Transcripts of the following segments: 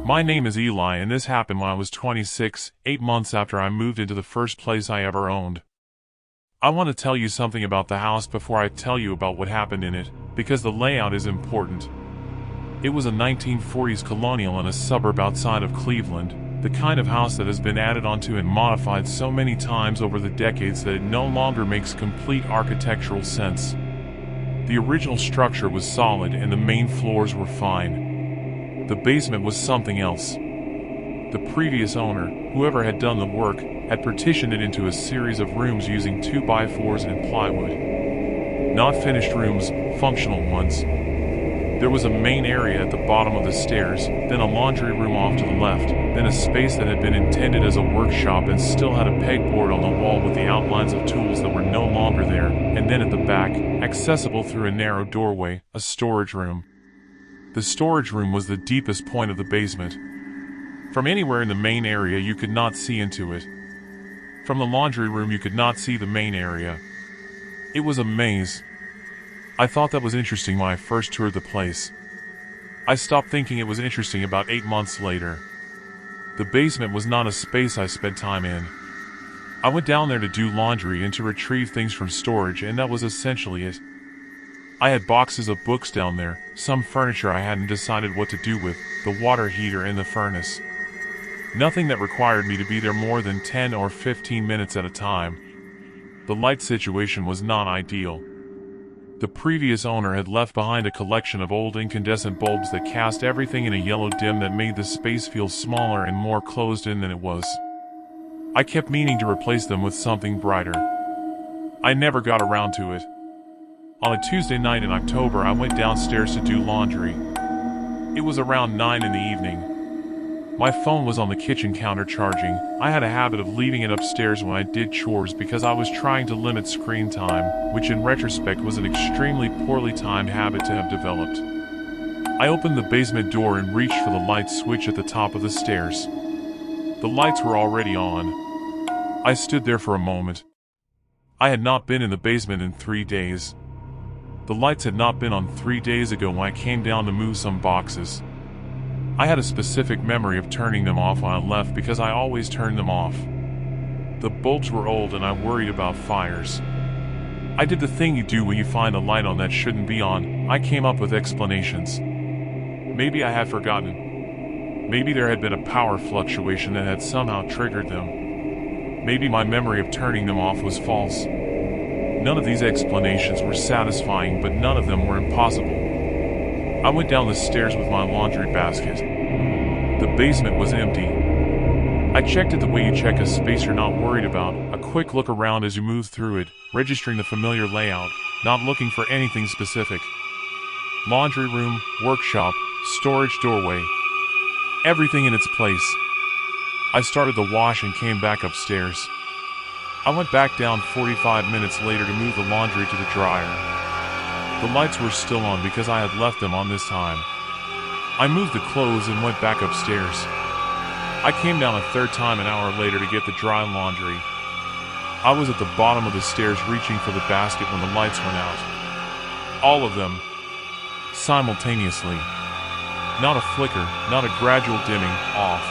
My name is Eli, and this happened when I was 26, 8 months after I moved into the first place I ever owned. I want to tell you something about the house before I tell you about what happened in it, because the layout is important. It was a 1940s colonial in a suburb outside of Cleveland, the kind of house that has been added onto and modified so many times over the decades that it no longer makes complete architectural sense. The original structure was solid and the main floors were fine. The basement was something else. The previous owner, whoever had done the work, had partitioned it into a series of rooms using 2x4s and plywood. Not finished rooms, functional ones. There was a main area at the bottom of the stairs, then a laundry room off to the left, then a space that had been intended as a workshop and still had a pegboard on the wall with the outlines of tools that were no longer there, and then at the back, accessible through a narrow doorway, a storage room. The storage room was the deepest point of the basement. From anywhere in the main area you could not see into it. From the laundry room you could not see the main area. It was a maze. I thought that was interesting when I first toured the place. I stopped thinking it was interesting about 8 months later. The basement was not a space I spent time in. I went down there to do laundry and to retrieve things from storage, and that was essentially it. I had boxes of books down there, some furniture I hadn't decided what to do with, the water heater and the furnace. Nothing that required me to be there more than 10 or 15 minutes at a time. The light situation was not ideal. The previous owner had left behind a collection of old incandescent bulbs that cast everything in a yellow dim that made the space feel smaller and more closed in than it was. I kept meaning to replace them with something brighter. I never got around to it. On a Tuesday night in October, I went downstairs to do laundry. It was around 9 in the evening. My phone was on the kitchen counter charging. I had a habit of leaving it upstairs when I did chores because I was trying to limit screen time, which in retrospect was an extremely poorly timed habit to have developed. I opened the basement door and reached for the light switch at the top of the stairs. The lights were already on. I stood there for a moment. I had not been in the basement in 3 days. The lights had not been on 3 days ago when I came down to move some boxes. I had a specific memory of turning them off when I left because I always turned them off. The bulbs were old and I worried about fires. I did the thing you do when you find a light on that shouldn't be on. I came up with explanations. Maybe I had forgotten. Maybe there had been a power fluctuation that had somehow triggered them. Maybe my memory of turning them off was false. None of these explanations were satisfying, but none of them were impossible. I went down the stairs with my laundry basket. The basement was empty. I checked it the way you check a space you're not worried about, a quick look around as you move through it, registering the familiar layout, not looking for anything specific. Laundry room, workshop, storage doorway. Everything in its place. I started the wash and came back upstairs. I went back down 45 minutes later to move the laundry to the dryer. The lights were still on because I had left them on this time. I moved the clothes and went back upstairs. I came down a third time an hour later to get the dry laundry. I was at the bottom of the stairs reaching for the basket when the lights went out. All of them. Simultaneously. Not a flicker, not a gradual dimming, off.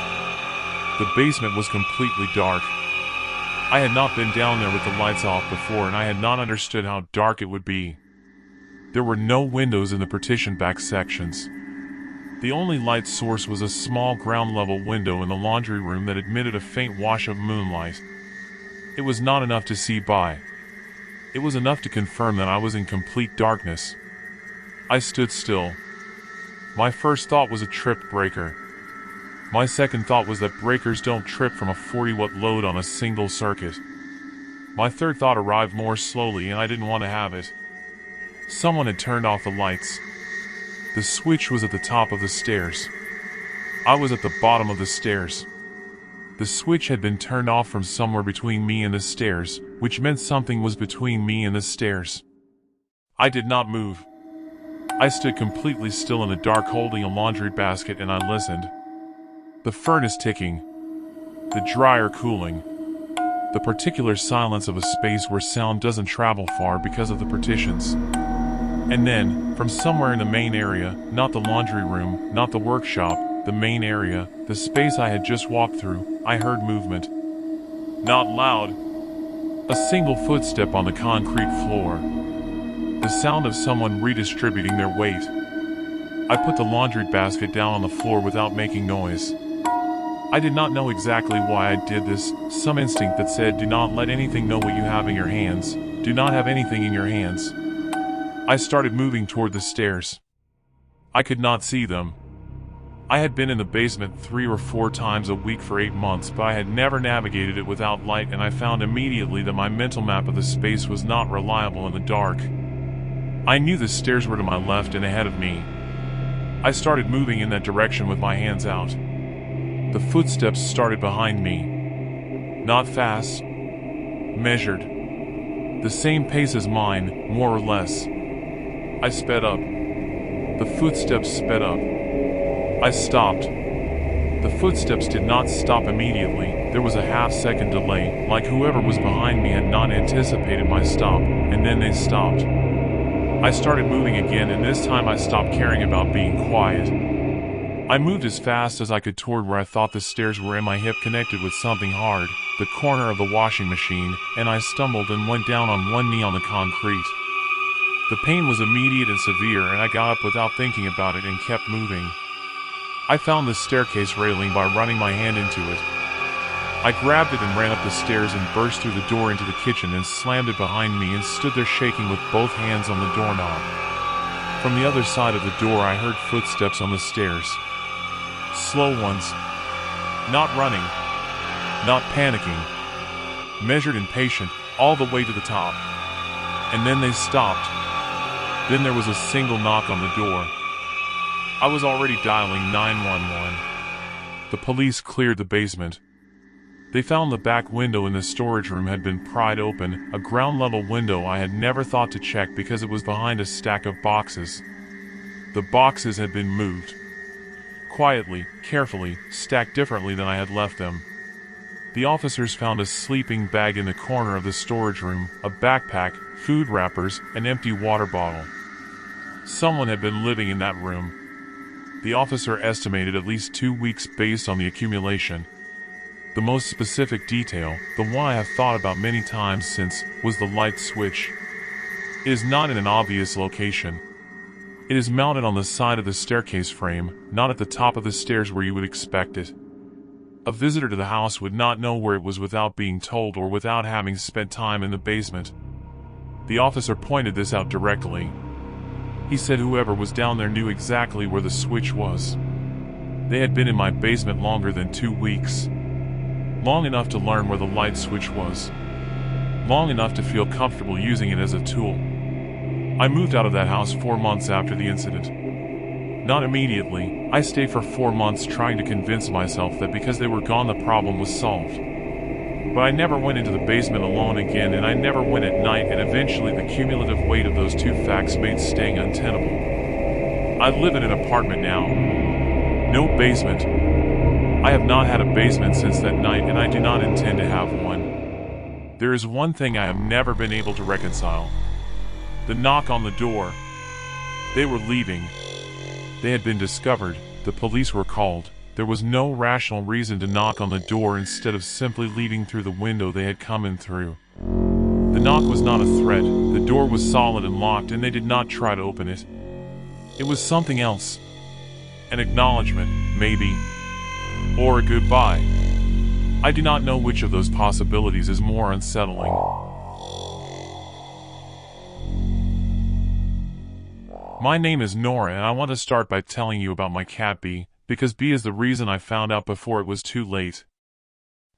The basement was completely dark. I had not been down there with the lights off before, and I had not understood how dark it would be. There were no windows in the partitioned back sections. The only light source was a small ground-level window in the laundry room that admitted a faint wash of moonlight. It was not enough to see by. It was enough to confirm that I was in complete darkness. I stood still. My first thought was a tripped breaker. My second thought was that breakers don't trip from a 40-watt load on a single circuit. My third thought arrived more slowly, and I didn't want to have it. Someone had turned off the lights. The switch was at the top of the stairs. I was at the bottom of the stairs. The switch had been turned off from somewhere between me and the stairs, which meant something was between me and the stairs. I did not move. I stood completely still in the dark holding a laundry basket and I listened. The furnace ticking. The dryer cooling. The particular silence of a space where sound doesn't travel far because of the partitions. And then, from somewhere in the main area, not the laundry room, not the workshop, the main area, the space I had just walked through, I heard movement. Not loud. A single footstep on the concrete floor. The sound of someone redistributing their weight. I put the laundry basket down on the floor without making noise. I did not know exactly why I did this, some instinct that said, do not let anything know what you have in your hands, do not have anything in your hands. I started moving toward the stairs. I could not see them. I had been in the basement 3 or 4 times a week for 8 months, but I had never navigated it without light, and I found immediately that my mental map of the space was not reliable in the dark. I knew the stairs were to my left and ahead of me. I started moving in that direction with my hands out. The footsteps started behind me. Not fast. Measured. The same pace as mine, more or less. I sped up. The footsteps sped up. I stopped. The footsteps did not stop immediately. There was a half-second delay, like whoever was behind me had not anticipated my stop, and then they stopped. I started moving again, and this time I stopped caring about being quiet. I moved as fast as I could toward where I thought the stairs were, and my hip connected with something hard, the corner of the washing machine, and I stumbled and went down on one knee on the concrete. The pain was immediate and severe, and I got up without thinking about it and kept moving. I found the staircase railing by running my hand into it. I grabbed it and ran up the stairs and burst through the door into the kitchen and slammed it behind me and stood there shaking with both hands on the doorknob. From the other side of the door I heard footsteps on the stairs. Slow ones. Not running. Not panicking. Measured and patient, all the way to the top. And then they stopped. Then there was a single knock on the door. I was already dialing 911. The police cleared the basement. They found the back window in the storage room had been pried open, a ground-level window I had never thought to check because it was behind a stack of boxes. The boxes had been moved. Quietly, carefully, stacked differently than I had left them. The officers found a sleeping bag in the corner of the storage room, a backpack, food wrappers, an empty water bottle. Someone had been living in that room. The officer estimated at least 2 weeks based on the accumulation. The most specific detail, the one I have thought about many times since, was the light switch. It is not in an obvious location. It is mounted on the side of the staircase frame, not at the top of the stairs where you would expect it. A visitor to the house would not know where it was without being told or without having spent time in the basement. The officer pointed this out directly. He said whoever was down there knew exactly where the switch was. They had been in my basement longer than 2 weeks. Long enough to learn where the light switch was. Long enough to feel comfortable using it as a tool. I moved out of that house 4 months after the incident. Not immediately. I stayed for 4 months trying to convince myself that because they were gone the problem was solved. But I never went into the basement alone again, and I never went at night, and eventually the cumulative weight of those 2 facts made staying untenable. I live in an apartment now. No basement. I have not had a basement since that night, and I do not intend to have one. There is one thing I have never been able to reconcile. The knock on the door. They were leaving. They had been discovered. The police were called. There was no rational reason to knock on the door instead of simply leaving through the window they had come in through. The knock was not a threat. The door was solid and locked, and they did not try to open it. It was something else. An acknowledgement, maybe. Or a goodbye. I do not know which of those possibilities is more unsettling. My name is Nora, and I want to start by telling you about my cat Bee, because Bee is the reason I found out before it was too late.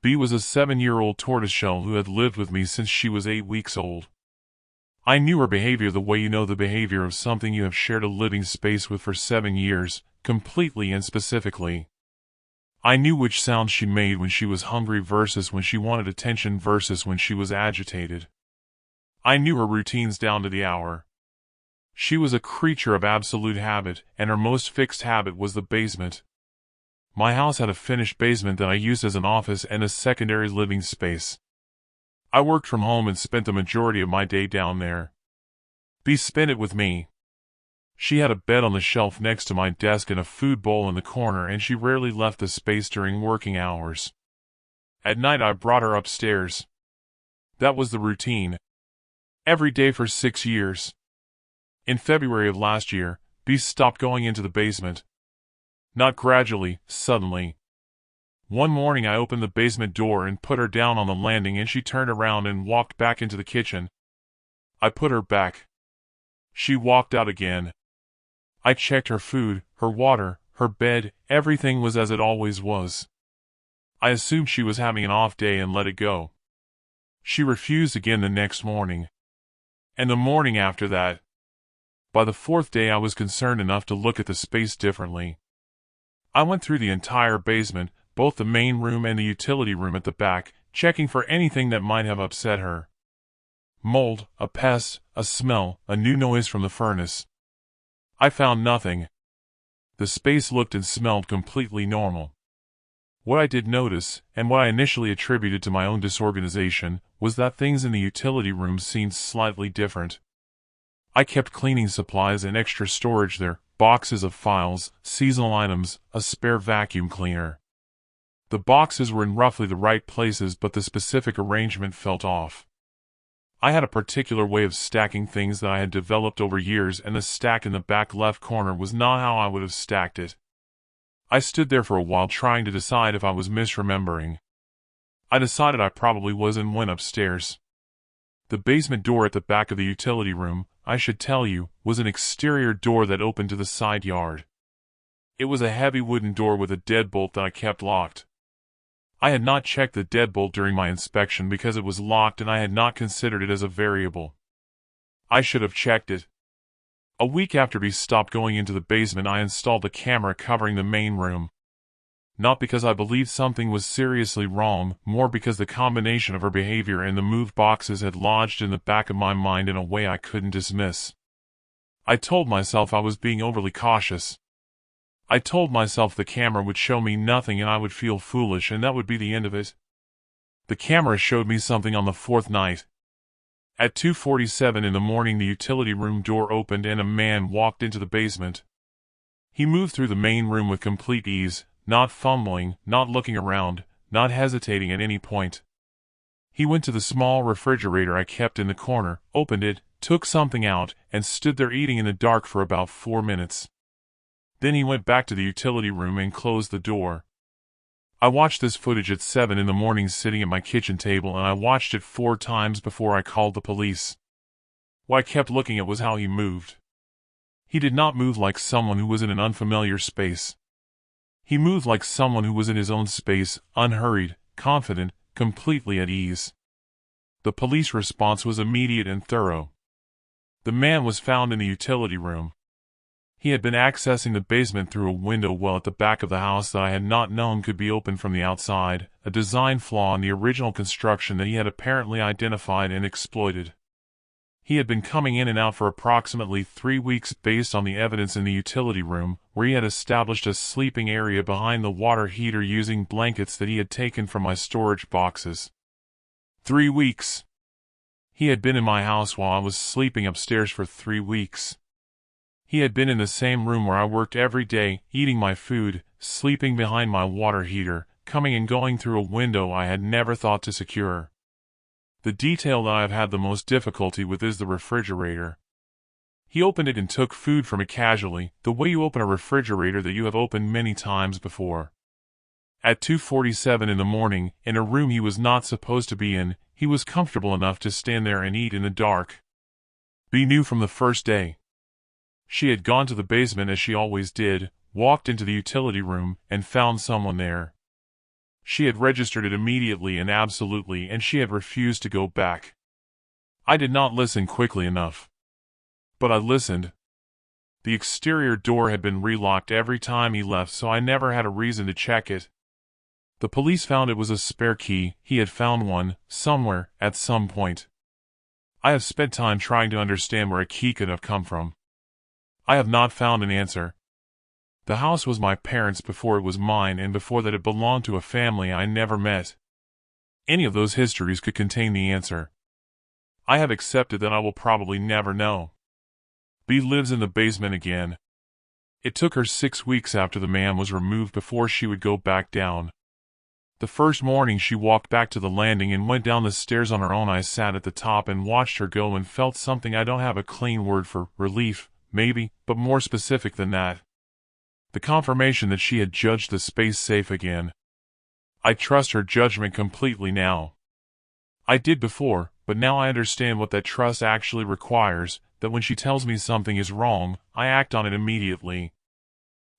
Bee was a 7-year-old tortoiseshell who had lived with me since she was 8 weeks old. I knew her behavior the way you know the behavior of something you have shared a living space with for 7 years, completely and specifically. I knew which sound she made when she was hungry versus when she wanted attention versus when she was agitated. I knew her routines down to the hour. She was a creature of absolute habit, and her most fixed habit was the basement. My house had a finished basement that I used as an office and a secondary living space. I worked from home and spent the majority of my day down there. Bee spent it with me. She had a bed on the shelf next to my desk and a food bowl in the corner, and she rarely left the space during working hours. At night I brought her upstairs. That was the routine. Every day for 6 years. In February of last year, B stopped going into the basement. Not gradually, suddenly. One morning I opened the basement door and put her down on the landing, and she turned around and walked back into the kitchen. I put her back. She walked out again. I checked her food, her water, her bed, everything was as it always was. I assumed she was having an off day and let it go. She refused again the next morning. And the morning after that. By the fourth day I was concerned enough to look at the space differently. I went through the entire basement, both the main room and the utility room at the back, checking for anything that might have upset her. Mold, a pest, a smell, a new noise from the furnace. I found nothing. The space looked and smelled completely normal. What I did notice, and what I initially attributed to my own disorganization, was that things in the utility room seemed slightly different. I kept cleaning supplies and extra storage there, boxes of files, seasonal items, a spare vacuum cleaner. The boxes were in roughly the right places, but the specific arrangement felt off. I had a particular way of stacking things that I had developed over years, and the stack in the back left corner was not how I would have stacked it. I stood there for a while trying to decide if I was misremembering. I decided I probably was and went upstairs. The basement door at the back of the utility room, I should tell you, was an exterior door that opened to the side yard. It was a heavy wooden door with a deadbolt that I kept locked. I had not checked the deadbolt during my inspection because it was locked and I had not considered it as a variable. I should have checked it. A week after we stopped going into the basement, I installed a camera covering the main room. Not because I believed something was seriously wrong, more because the combination of her behavior and the moved boxes had lodged in the back of my mind in a way I couldn't dismiss. I told myself I was being overly cautious. I told myself the camera would show me nothing and I would feel foolish, and that would be the end of it. The camera showed me something on the fourth night. At 2:47 in the morning, the utility room door opened and a man walked into the basement. He moved through the main room with complete ease, not fumbling, not looking around, not hesitating at any point. He went to the small refrigerator I kept in the corner, opened it, took something out, and stood there eating in the dark for about 4 minutes. Then he went back to the utility room and closed the door. I watched this footage at 7 in the morning sitting at my kitchen table, and I watched it 4 times before I called the police. What I kept looking at was how he moved. He did not move like someone who was in an unfamiliar space. He moved like someone who was in his own space, unhurried, confident, completely at ease. The police response was immediate and thorough. The man was found in the utility room. He had been accessing the basement through a window well at the back of the house that I had not known could be opened from the outside, a design flaw in the original construction that he had apparently identified and exploited. He had been coming in and out for approximately 3 weeks based on the evidence in the utility room, where he had established a sleeping area behind the water heater using blankets that he had taken from my storage boxes. 3 weeks. He had been in my house while I was sleeping upstairs for 3 weeks. He had been in the same room where I worked every day, eating my food, sleeping behind my water heater, coming and going through a window I had never thought to secure. The detail that I have had the most difficulty with is the refrigerator. He opened it and took food from it casually, the way you open a refrigerator that you have opened many times before. At 2:47 in the morning, in a room he was not supposed to be in, he was comfortable enough to stand there and eat in the dark. B knew from the first day. She had gone to the basement as she always did, walked into the utility room, and found someone there. She had registered it immediately and absolutely, and she had refused to go back. I did not listen quickly enough. But I listened. The exterior door had been relocked every time he left, so I never had a reason to check it. The police found it was a spare key. He had found one, somewhere, at some point. I have spent time trying to understand where a key could have come from. I have not found an answer. The house was my parents' before it was mine, and before that it belonged to a family I never met. Any of those histories could contain the answer. I have accepted that I will probably never know. B lives in the basement again. It took her 6 weeks after the man was removed before she would go back down. The first morning she walked back to the landing and went down the stairs on her own. I sat at the top and watched her go and felt something. I don't have a clean word for relief, maybe, but more specific than that. The confirmation that she had judged the space safe again. I trust her judgment completely now. I did before, but now I understand what that trust actually requires, that when she tells me something is wrong, I act on it immediately.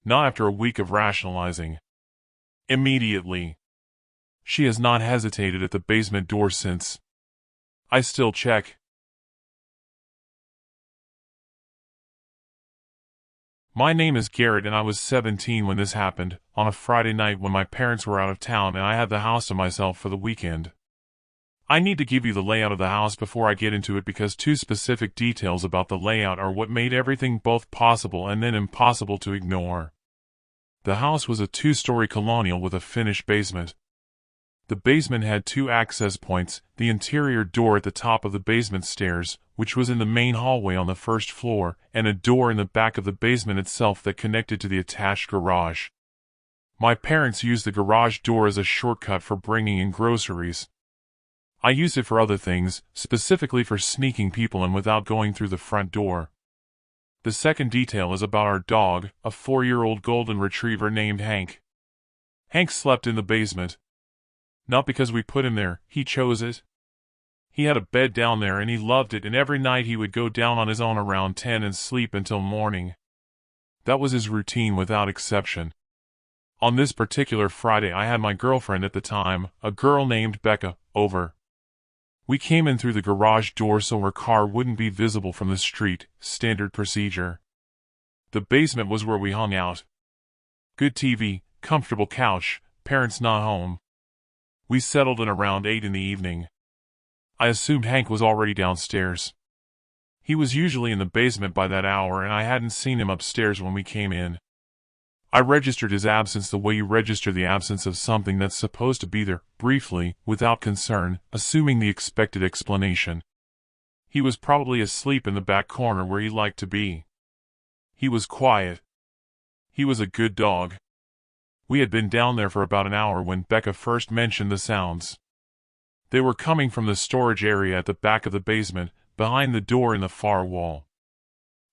Not after a week of rationalizing. Immediately. She has not hesitated at the basement door since. I still check. My name is Garrett and I was 17 when this happened, on a Friday night when my parents were out of town and I had the house to myself for the weekend. I need to give you the layout of the house before I get into it because two specific details about the layout are what made everything both possible and then impossible to ignore. The house was a 2-story colonial with a finished basement. The basement had 2 access points, the interior door at the top of the basement stairs, which was in the main hallway on the first floor, and a door in the back of the basement itself that connected to the attached garage. My parents used the garage door as a shortcut for bringing in groceries. I used it for other things, specifically for sneaking people in without going through the front door. The second detail is about our dog, a 4-year-old golden retriever named Hank. Hank slept in the basement. Not because we put him there, he chose it. He had a bed down there and he loved it, and every night he would go down on his own around 10 and sleep until morning. That was his routine without exception. On this particular Friday I had my girlfriend at the time, a girl named Becca, over. We came in through the garage door so her car wouldn't be visible from the street, standard procedure. The basement was where we hung out. Good TV, comfortable couch, parents not home. We settled in around 8 in the evening. I assumed Hank was already downstairs. He was usually in the basement by that hour and I hadn't seen him upstairs when we came in. I registered his absence the way you register the absence of something that's supposed to be there, briefly, without concern, assuming the expected explanation. He was probably asleep in the back corner where he liked to be. He was quiet. He was a good dog. We had been down there for about an hour when Becca first mentioned the sounds. They were coming from the storage area at the back of the basement, behind the door in the far wall.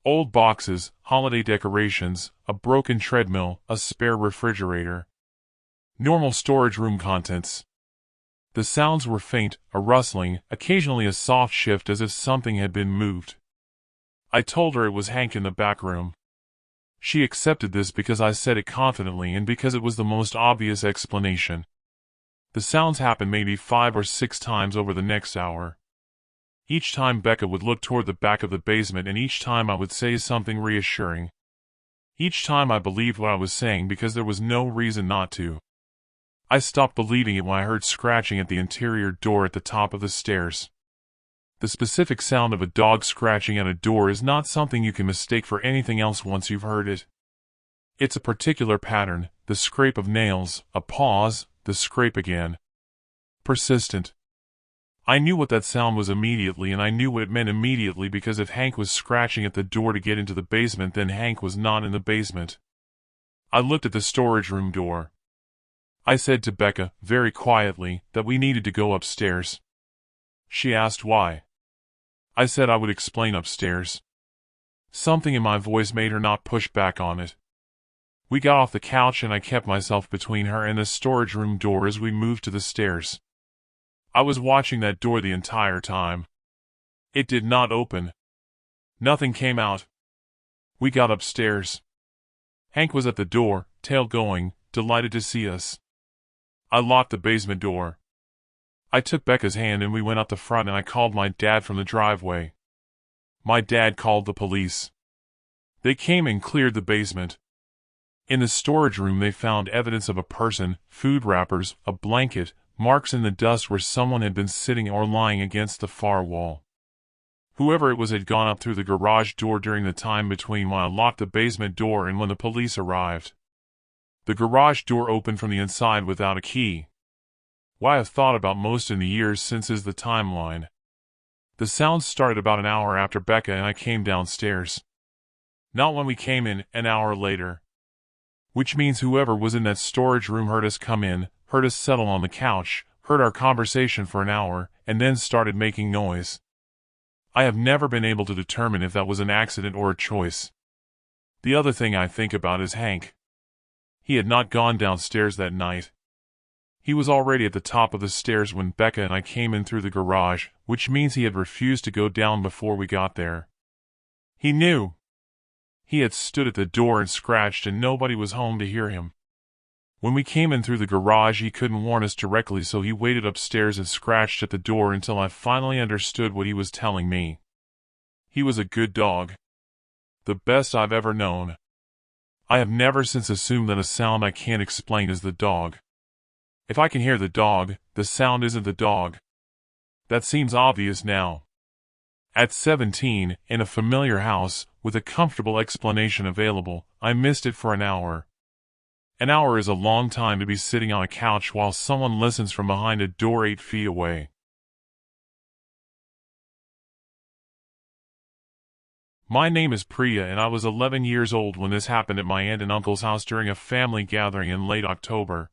Old boxes, holiday decorations, a broken treadmill, a spare refrigerator. Normal storage room contents. The sounds were faint, a rustling, occasionally a soft shift as if something had been moved. I told her it was Hank in the back room. She accepted this because I said it confidently and because it was the most obvious explanation. The sounds happened maybe 5 or 6 times over the next hour. Each time Becca would look toward the back of the basement and each time I would say something reassuring. Each time I believed what I was saying because there was no reason not to. I stopped believing it when I heard scratching at the interior door at the top of the stairs. The specific sound of a dog scratching at a door is not something you can mistake for anything else once you've heard it. It's a particular pattern, the scrape of nails, a pause, the scrape again. Persistent. I knew what that sound was immediately, and I knew what it meant immediately because if Hank was scratching at the door to get into the basement, then Hank was not in the basement. I looked at the storage room door. I said to Becca, very quietly, that we needed to go upstairs. She asked why. I said I would explain upstairs. Something in my voice made her not push back on it. We got off the couch and I kept myself between her and the storage room door as we moved to the stairs. I was watching that door the entire time. It did not open. Nothing came out. We got upstairs. Hank was at the door, tail going, delighted to see us. I locked the basement door. I took Becca's hand and we went up the front and I called my dad from the driveway. My dad called the police. They came and cleared the basement. In the storage room they found evidence of a person, food wrappers, a blanket, marks in the dust where someone had been sitting or lying against the far wall. Whoever it was had gone up through the garage door during the time between when I locked the basement door and when the police arrived. The garage door opened from the inside without a key. What I've thought about most in the years since is the timeline. The sounds started about an hour after Becca and I came downstairs. Not when we came in, an hour later. Which means whoever was in that storage room heard us come in, heard us settle on the couch, heard our conversation for an hour, and then started making noise. I have never been able to determine if that was an accident or a choice. The other thing I think about is Hank. He had not gone downstairs that night. He was already at the top of the stairs when Becca and I came in through the garage, which means he had refused to go down before we got there. He knew. He had stood at the door and scratched, and nobody was home to hear him. When we came in through the garage, he couldn't warn us directly, so he waited upstairs and scratched at the door until I finally understood what he was telling me. He was a good dog. The best I've ever known. I have never since assumed that a sound I can't explain is the dog. If I can hear the dog, the sound isn't the dog. That seems obvious now. At 17, in a familiar house, with a comfortable explanation available, I missed it for an hour. An hour is a long time to be sitting on a couch while someone listens from behind a door 8 feet away. My name is Priya, and I was 11 years old when this happened at my aunt and uncle's house during a family gathering in late October.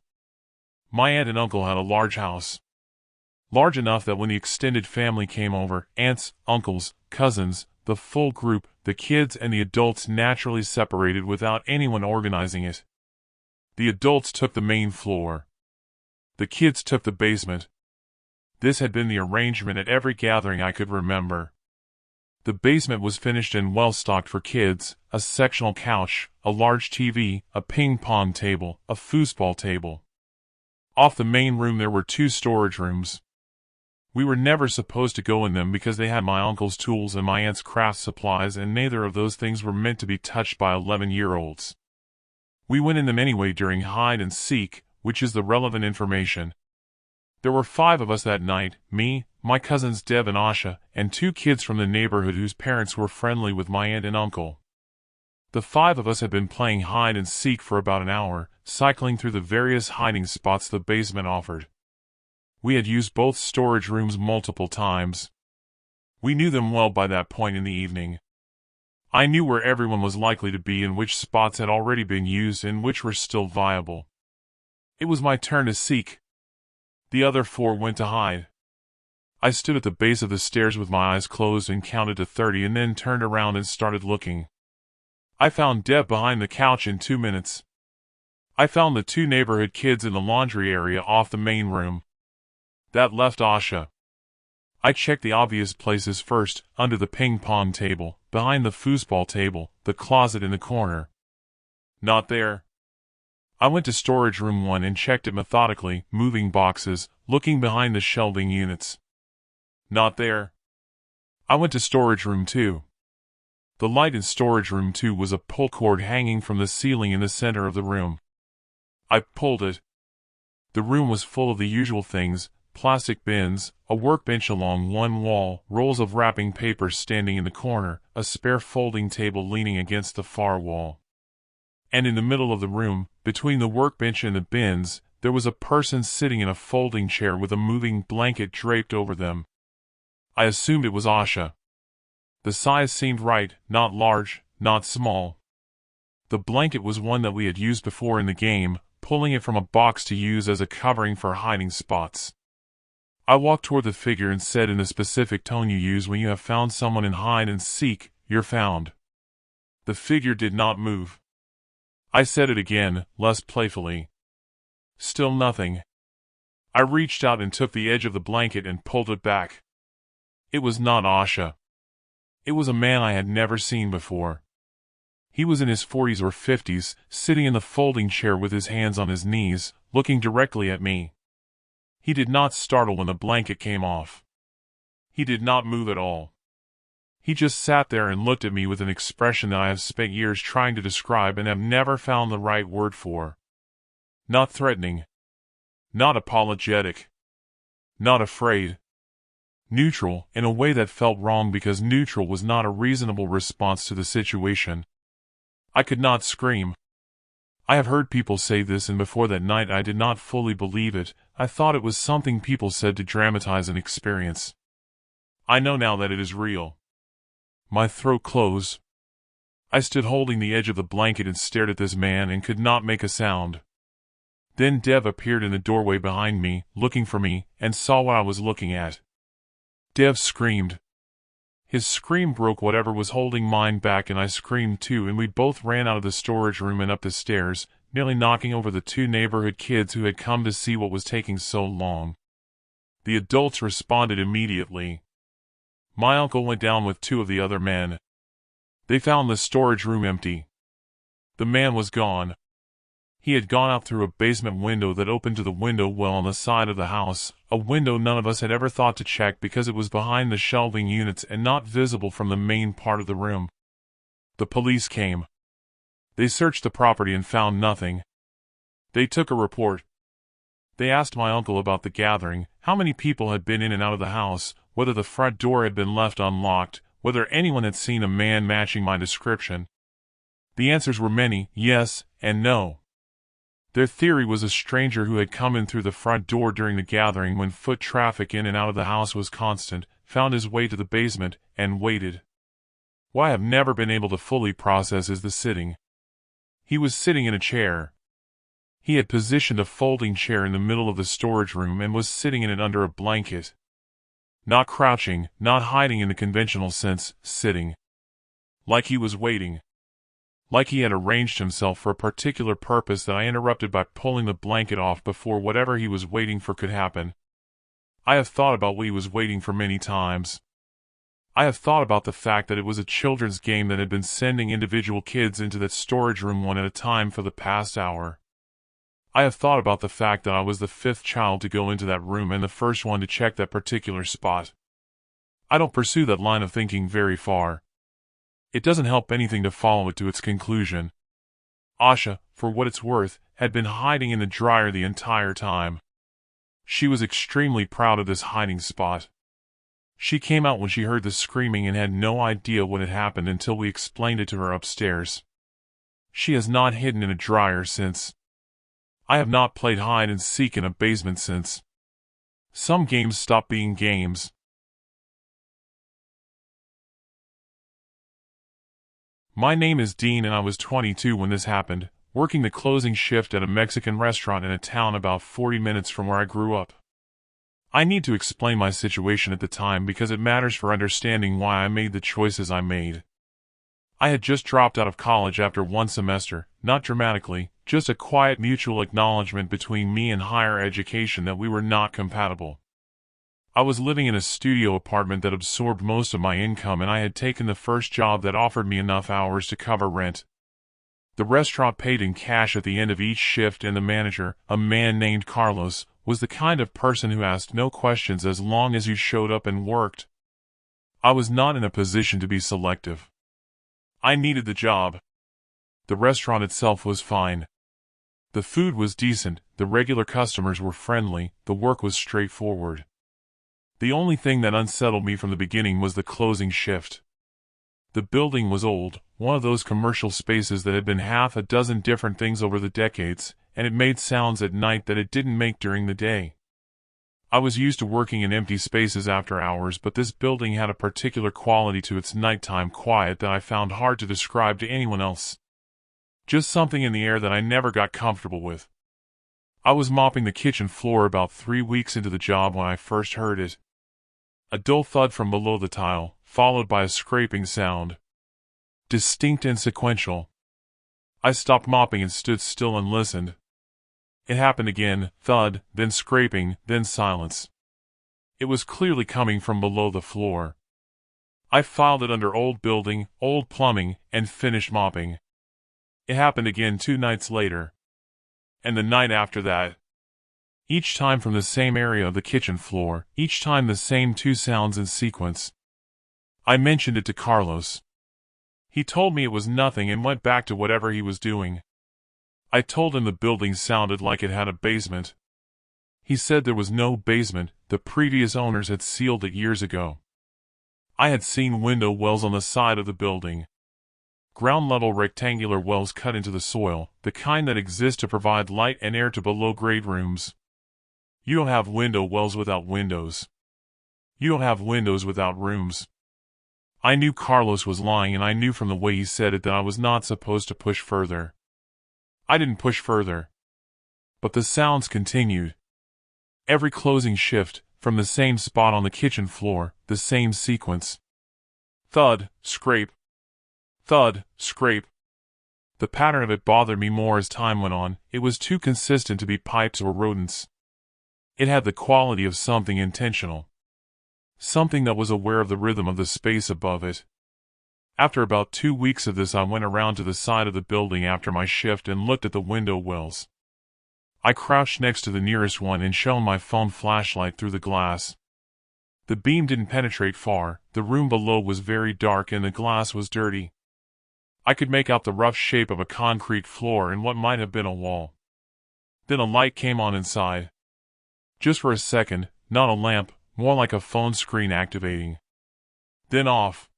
My aunt and uncle had a large house. Large enough that when the extended family came over, aunts, uncles, cousins, the full group, the kids and the adults naturally separated without anyone organizing it. The adults took the main floor. The kids took the basement. This had been the arrangement at every gathering I could remember. The basement was finished and well-stocked for kids, a sectional couch, a large TV, a ping-pong table, a foosball table. Off the main room there were 2 storage rooms. We were never supposed to go in them because they had my uncle's tools and my aunt's craft supplies, and neither of those things were meant to be touched by 11-year-olds. We went in them anyway during hide and seek, which is the relevant information. There were 5 of us that night, me, my cousins Deb and Asha, and 2 kids from the neighborhood whose parents were friendly with my aunt and uncle. The 5 of us had been playing hide and seek for about an hour, cycling through the various hiding spots the basement offered. We had used both storage rooms multiple times. We knew them well by that point in the evening. I knew where everyone was likely to be and which spots had already been used and which were still viable. It was my turn to seek. The other 4 went to hide. I stood at the base of the stairs with my eyes closed and counted to 30 and then turned around and started looking. I found Deb behind the couch in 2 minutes. I found the 2 neighborhood kids in the laundry area off the main room. That left Asha. I checked the obvious places first, under the ping-pong table, behind the foosball table, the closet in the corner. Not there. I went to storage room 1 and checked it methodically, moving boxes, looking behind the shelving units. Not there. I went to storage room 2. The light in storage room 2 was a pull cord hanging from the ceiling in the center of the room. I pulled it. The room was full of the usual things: plastic bins, a workbench along one wall, rolls of wrapping paper standing in the corner, a spare folding table leaning against the far wall. And in the middle of the room, between the workbench and the bins, there was a person sitting in a folding chair with a moving blanket draped over them. I assumed it was Asha. The size seemed right, not large, not small. The blanket was one that we had used before in the game, pulling it from a box to use as a covering for hiding spots. I walked toward the figure and said in the specific tone you use when you have found someone in hide and seek, "You're found." The figure did not move. I said it again, less playfully. Still nothing. I reached out and took the edge of the blanket and pulled it back. It was not Asha. It was a man I had never seen before. He was in his 40s or 50s, sitting in the folding chair with his hands on his knees, looking directly at me. He did not startle when the blanket came off. He did not move at all. He just sat there and looked at me with an expression that I have spent years trying to describe and have never found the right word for. Not threatening. Not apologetic. Not afraid. Neutral, in a way that felt wrong because neutral was not a reasonable response to the situation. I could not scream. I have heard people say this, and before that night I did not fully believe it. I thought it was something people said to dramatize an experience. I know now that it is real. My throat closed. I stood holding the edge of the blanket and stared at this man and could not make a sound. Then Dev appeared in the doorway behind me, looking for me, and saw what I was looking at. Dev screamed. His scream broke whatever was holding mine back, and I screamed too, and we both ran out of the storage room and up the stairs, nearly knocking over the two neighborhood kids who had come to see what was taking so long. The adults responded immediately. My uncle went down with two of the other men. They found the storage room empty. The man was gone. He had gone out through a basement window that opened to the window well on the side of the house, a window none of us had ever thought to check because it was behind the shelving units and not visible from the main part of the room. The police came. They searched the property and found nothing. They took a report. They asked my uncle about the gathering, how many people had been in and out of the house, whether the front door had been left unlocked, whether anyone had seen a man matching my description. The answers were many, yes and no. Their theory was a stranger who had come in through the front door during the gathering when foot traffic in and out of the house was constant, found his way to the basement, and waited. What I have never been able to fully process is the sitting. He was sitting in a chair. He had positioned a folding chair in the middle of the storage room and was sitting in it under a blanket. Not crouching, not hiding in the conventional sense, sitting. Like he was waiting. Like he had arranged himself for a particular purpose that I interrupted by pulling the blanket off before whatever he was waiting for could happen. I have thought about what he was waiting for many times. I have thought about the fact that it was a children's game that had been sending individual kids into that storage room one at a time for the past hour. I have thought about the fact that I was the fifth child to go into that room and the first one to check that particular spot. I don't pursue that line of thinking very far. It doesn't help anything to follow it to its conclusion. Asha, for what it's worth, had been hiding in the dryer the entire time. She was extremely proud of this hiding spot. She came out when she heard the screaming and had no idea what had happened until we explained it to her upstairs. She has not hidden in a dryer since. I have not played hide and seek in a basement since. Some games stop being games. My name is Dean and I was 22 when this happened, working the closing shift at a Mexican restaurant in a town about 40 minutes from where I grew up. I need to explain my situation at the time because it matters for understanding why I made the choices I made. I had just dropped out of college after one semester, not dramatically, just a quiet mutual acknowledgement between me and higher education that we were not compatible. I was living in a studio apartment that absorbed most of my income, and I had taken the first job that offered me enough hours to cover rent. The restaurant paid in cash at the end of each shift, and the manager, a man named Carlos, was the kind of person who asked no questions as long as you showed up and worked. I was not in a position to be selective. I needed the job. The restaurant itself was fine. The food was decent, the regular customers were friendly, the work was straightforward. The only thing that unsettled me from the beginning was the closing shift. The building was old, one of those commercial spaces that had been half a dozen different things over the decades, and it made sounds at night that it didn't make during the day. I was used to working in empty spaces after hours, but this building had a particular quality to its nighttime quiet that I found hard to describe to anyone else. Just something in the air that I never got comfortable with. I was mopping the kitchen floor about 3 weeks into the job when I first heard it. A dull thud from below the tile, followed by a scraping sound. Distinct and sequential. I stopped mopping and stood still and listened. It happened again, thud, then scraping, then silence. It was clearly coming from below the floor. I filed it under old building, old plumbing, and finished mopping. It happened again 2 nights later. And the night after that. Each time from the same area of the kitchen floor, each time the same 2 sounds in sequence. I mentioned it to Carlos. He told me it was nothing and went back to whatever he was doing. I told him the building sounded like it had a basement. He said there was no basement, the previous owners had sealed it years ago. I had seen window wells on the side of the building. Ground-level rectangular wells cut into the soil, the kind that exist to provide light and air to below-grade rooms. You don't have window wells without windows. You don't have windows without rooms. I knew Carlos was lying, and I knew from the way he said it that I was not supposed to push further. I didn't push further. But the sounds continued. Every closing shift, from the same spot on the kitchen floor, the same sequence. Thud, scrape. Thud, scrape. The pattern of it bothered me more as time went on. It was too consistent to be pipes or rodents. It had the quality of something intentional. Something that was aware of the rhythm of the space above it. After about 2 weeks of this, I went around to the side of the building after my shift and looked at the window wells. I crouched next to the nearest one and shone my phone flashlight through the glass. The beam didn't penetrate far. The room below was very dark and the glass was dirty. I could make out the rough shape of a concrete floor and what might have been a wall. Then a light came on inside. Just for a second, not a lamp, more like a phone screen activating. Then off.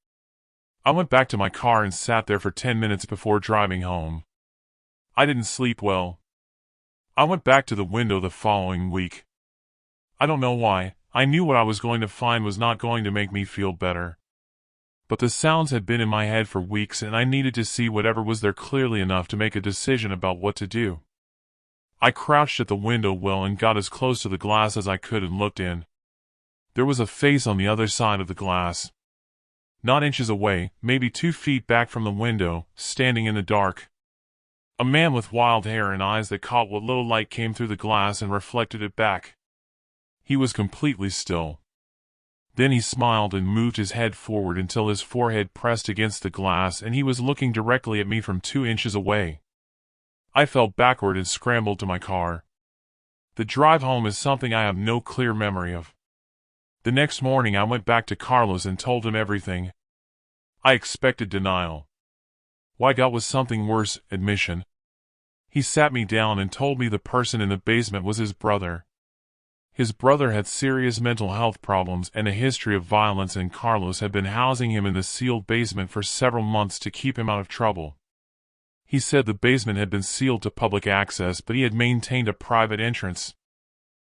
I went back to my car and sat there for 10 minutes before driving home. I didn't sleep well. I went back to the window the following week. I don't know why. I knew what I was going to find was not going to make me feel better. But the sounds had been in my head for weeks and I needed to see whatever was there clearly enough to make a decision about what to do. I crouched at the window well and got as close to the glass as I could and looked in. There was a face on the other side of the glass. Not inches away, maybe 2 feet back from the window, standing in the dark. A man with wild hair and eyes that caught what little light came through the glass and reflected it back. He was completely still. Then he smiled and moved his head forward until his forehead pressed against the glass and he was looking directly at me from 2 inches away. I fell backward and scrambled to my car. The drive home is something I have no clear memory of. The next morning I went back to Carlos and told him everything. I expected denial. What I got was something worse, admission. He sat me down and told me the person in the basement was his brother. His brother had serious mental health problems and a history of violence, and Carlos had been housing him in the sealed basement for several months to keep him out of trouble. He said the basement had been sealed to public access, but he had maintained a private entrance.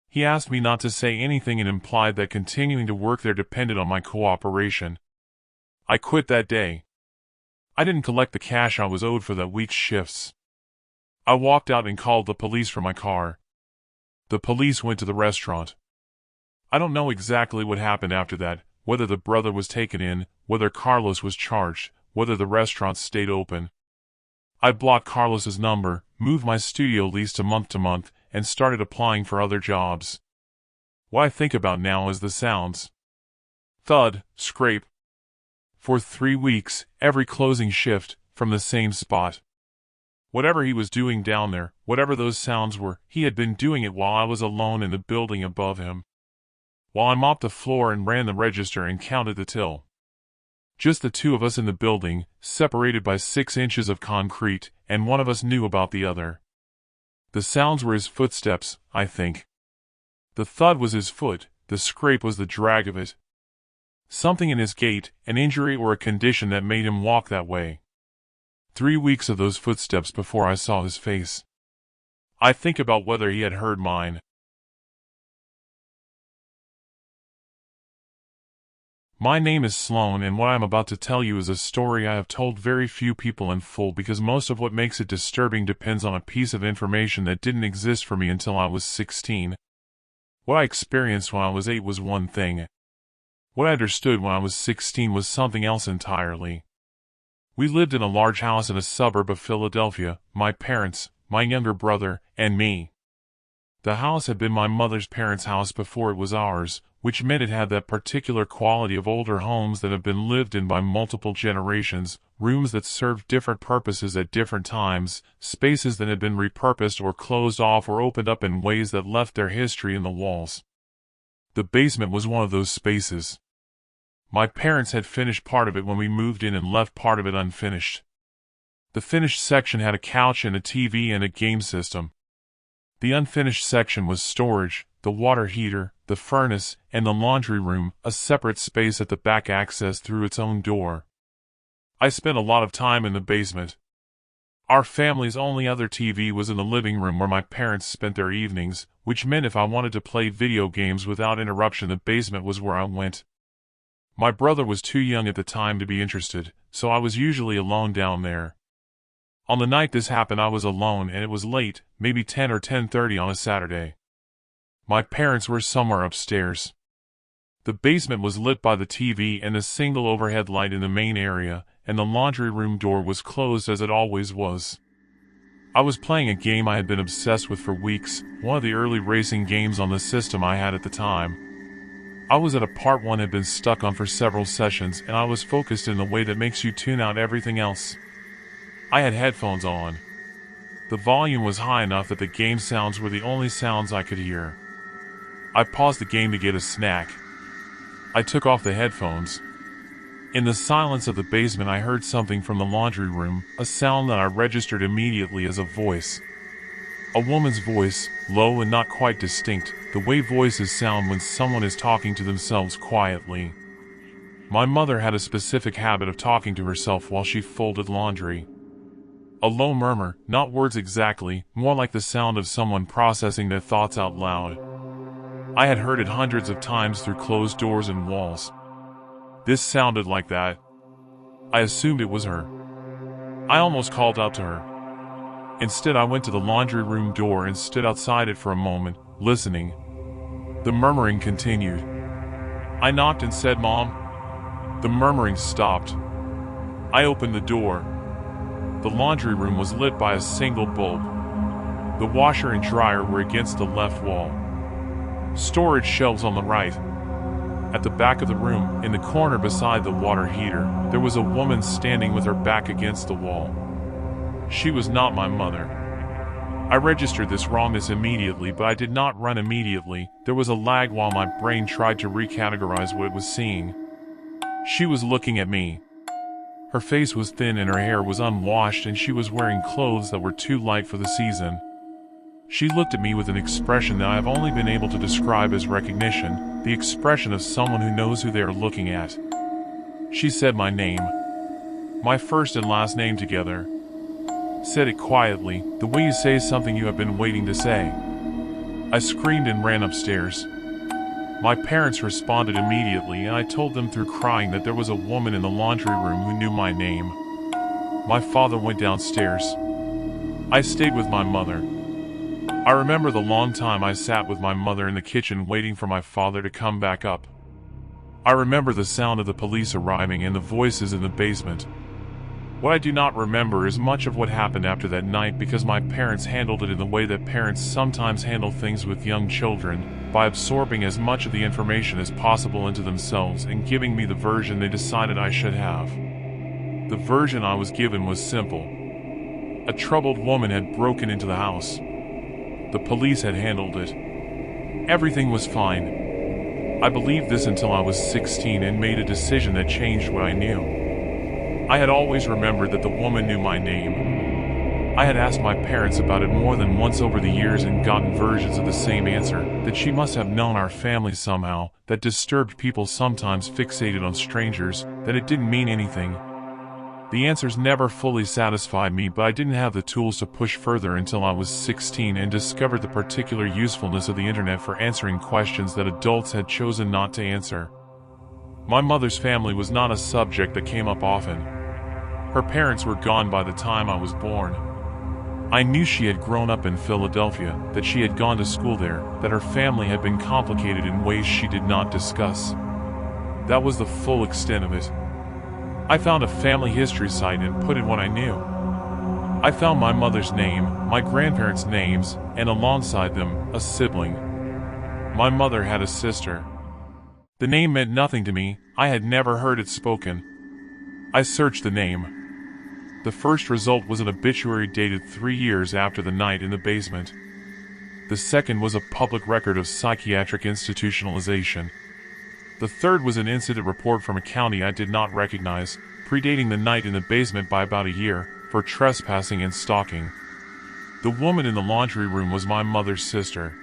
He asked me not to say anything and implied that continuing to work there depended on my cooperation. I quit that day. I didn't collect the cash I was owed for that week's shifts. I walked out and called the police from my car. The police went to the restaurant. I don't know exactly what happened after that, whether the brother was taken in, whether Carlos was charged, whether the restaurant stayed open. I blocked Carlos's number, moved my studio lease to month, and started applying for other jobs. What I think about now is the sounds. Thud, scrape. For 3 weeks, every closing shift, from the same spot. Whatever he was doing down there, whatever those sounds were, he had been doing it while I was alone in the building above him. While I mopped the floor and ran the register and counted the till. Just the 2 of us in the building, separated by 6 inches of concrete, and one of us knew about the other. The sounds were his footsteps, I think. The thud was his foot, the scrape was the drag of it. Something in his gait, an injury or a condition that made him walk that way. 3 weeks of those footsteps before I saw his face. I think about whether he had heard mine. My name is Sloane, and what I am about to tell you is a story I have told very few people in full because most of what makes it disturbing depends on a piece of information that didn't exist for me until I was 16. What I experienced when I was 8 was one thing. What I understood when I was 16 was something else entirely. We lived in a large house in a suburb of Philadelphia, my parents, my younger brother, and me. The house had been my mother's parents' house before it was ours, which meant it had that particular quality of older homes that have been lived in by multiple generations, rooms that served different purposes at different times, spaces that had been repurposed or closed off or opened up in ways that left their history in the walls. The basement was one of those spaces. My parents had finished part of it when we moved in and left part of it unfinished. The finished section had a couch and a TV and a game system. The unfinished section was storage, the water heater, the furnace, and the laundry room, a separate space at the back accessed through its own door. I spent a lot of time in the basement. Our family's only other TV was in the living room where my parents spent their evenings, which meant if I wanted to play video games without interruption, the basement was where I went. My brother was too young at the time to be interested, so I was usually alone down there. On the night this happened I was alone and it was late, maybe 10 or 10:30 on a Saturday. My parents were somewhere upstairs. The basement was lit by the TV and a single overhead light in the main area, and the laundry room door was closed as it always was. I was playing a game I had been obsessed with for weeks, one of the early racing games on the system I had at the time. I was at a part one had been stuck on for several sessions and I was focused in the way that makes you tune out everything else. I had headphones on. The volume was high enough that the game sounds were the only sounds I could hear. I paused the game to get a snack. I took off the headphones. In the silence of the basement I heard something from the laundry room, a sound that I registered immediately as a voice. A woman's voice, low and not quite distinct, the way voices sound when someone is talking to themselves quietly. My mother had a specific habit of talking to herself while she folded laundry. A low murmur, not words exactly, more like the sound of someone processing their thoughts out loud. I had heard it hundreds of times through closed doors and walls. This sounded like that. I assumed it was her. I almost called out to her. Instead, I went to the laundry room door and stood outside it for a moment, listening. The murmuring continued. I knocked and said, "Mom." The murmuring stopped. I opened the door. The laundry room was lit by a single bulb. The washer and dryer were against the left wall. Storage shelves on the right. At the back of the room, in the corner beside the water heater, there was a woman standing with her back against the wall. She was not my mother. I registered this wrongness immediately, but I did not run immediately. There was a lag while my brain tried to recategorize what it was seeing. She was looking at me. Her face was thin and her hair was unwashed and she was wearing clothes that were too light for the season. She looked at me with an expression that I have only been able to describe as recognition, the expression of someone who knows who they are looking at. She said my name. My first and last name together. Said it quietly, the way you say something you have been waiting to say. I screamed and ran upstairs. My parents responded immediately and I told them through crying that there was a woman in the laundry room who knew my name. My father went downstairs. I stayed with my mother. I remember the long time I sat with my mother in the kitchen waiting for my father to come back up. I remember the sound of the police arriving and the voices in the basement. What I do not remember is much of what happened after that night because my parents handled it in the way that parents sometimes handle things with young children, by absorbing as much of the information as possible into themselves and giving me the version they decided I should have. The version I was given was simple. A troubled woman had broken into the house. The police had handled it. Everything was fine. I believed this until I was 16 and made a decision that changed what I knew. I had always remembered that the woman knew my name. I had asked my parents about it more than once over the years and gotten versions of the same answer, that she must have known our family somehow, that disturbed people sometimes fixated on strangers, that it didn't mean anything. The answers never fully satisfied me, but I didn't have the tools to push further until I was 16 and discovered the particular usefulness of the internet for answering questions that adults had chosen not to answer. My mother's family was not a subject that came up often. Her parents were gone by the time I was born. I knew she had grown up in Philadelphia, that she had gone to school there, that her family had been complicated in ways she did not discuss. That was the full extent of it. I found a family history site and put in what I knew. I found my mother's name, my grandparents' names, and alongside them, a sibling. My mother had a sister. The name meant nothing to me, I had never heard it spoken. I searched the name. The first result was an obituary dated 3 years after the night in the basement. The second was a public record of psychiatric institutionalization. The third was an incident report from a county I did not recognize, predating the night in the basement by about a year, for trespassing and stalking. The woman in the laundry room was my mother's sister.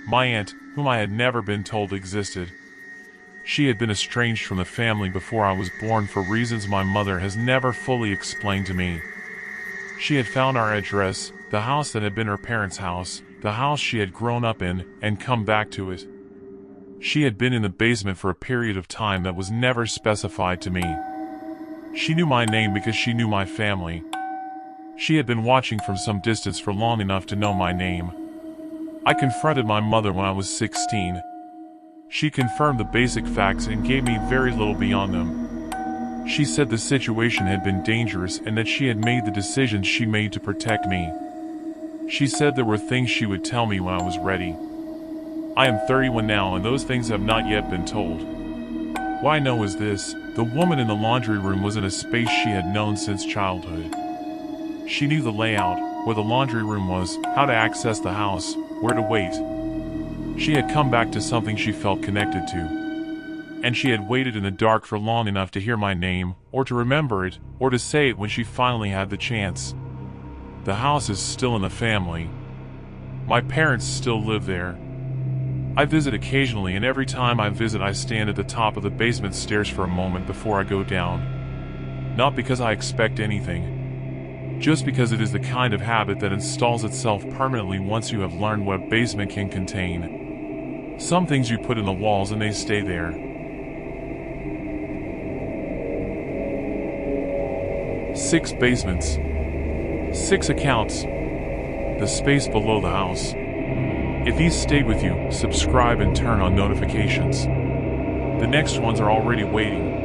My aunt, whom I had never been told existed. She had been estranged from the family before I was born for reasons my mother has never fully explained to me. She had found our address, the house that had been her parents' house, the house she had grown up in, and come back to it. She had been in the basement for a period of time that was never specified to me. She knew my name because she knew my family. She had been watching from some distance for long enough to know my name. I confronted my mother when I was 16. She confirmed the basic facts and gave me very little beyond them. She said the situation had been dangerous and that she had made the decisions she made to protect me. She said there were things she would tell me when I was ready. I am 31 now and those things have not yet been told. What I know is this: the woman in the laundry room was in a space she had known since childhood. She knew the layout, where the laundry room was, how to access the house, where to wait. She had come back to something she felt connected to. And she had waited in the dark for long enough to hear my name, or to remember it, or to say it when she finally had the chance. The house is still in the family. My parents still live there. I visit occasionally, and every time I visit I stand at the top of the basement stairs for a moment before I go down. Not because I expect anything. Just because it is the kind of habit that installs itself permanently once you have learned what a basement can contain. Some things you put in the walls and they stay there. 6 basements. 6 accounts. The space below the house. If these stayed with you, subscribe and turn on notifications. The next ones are already waiting.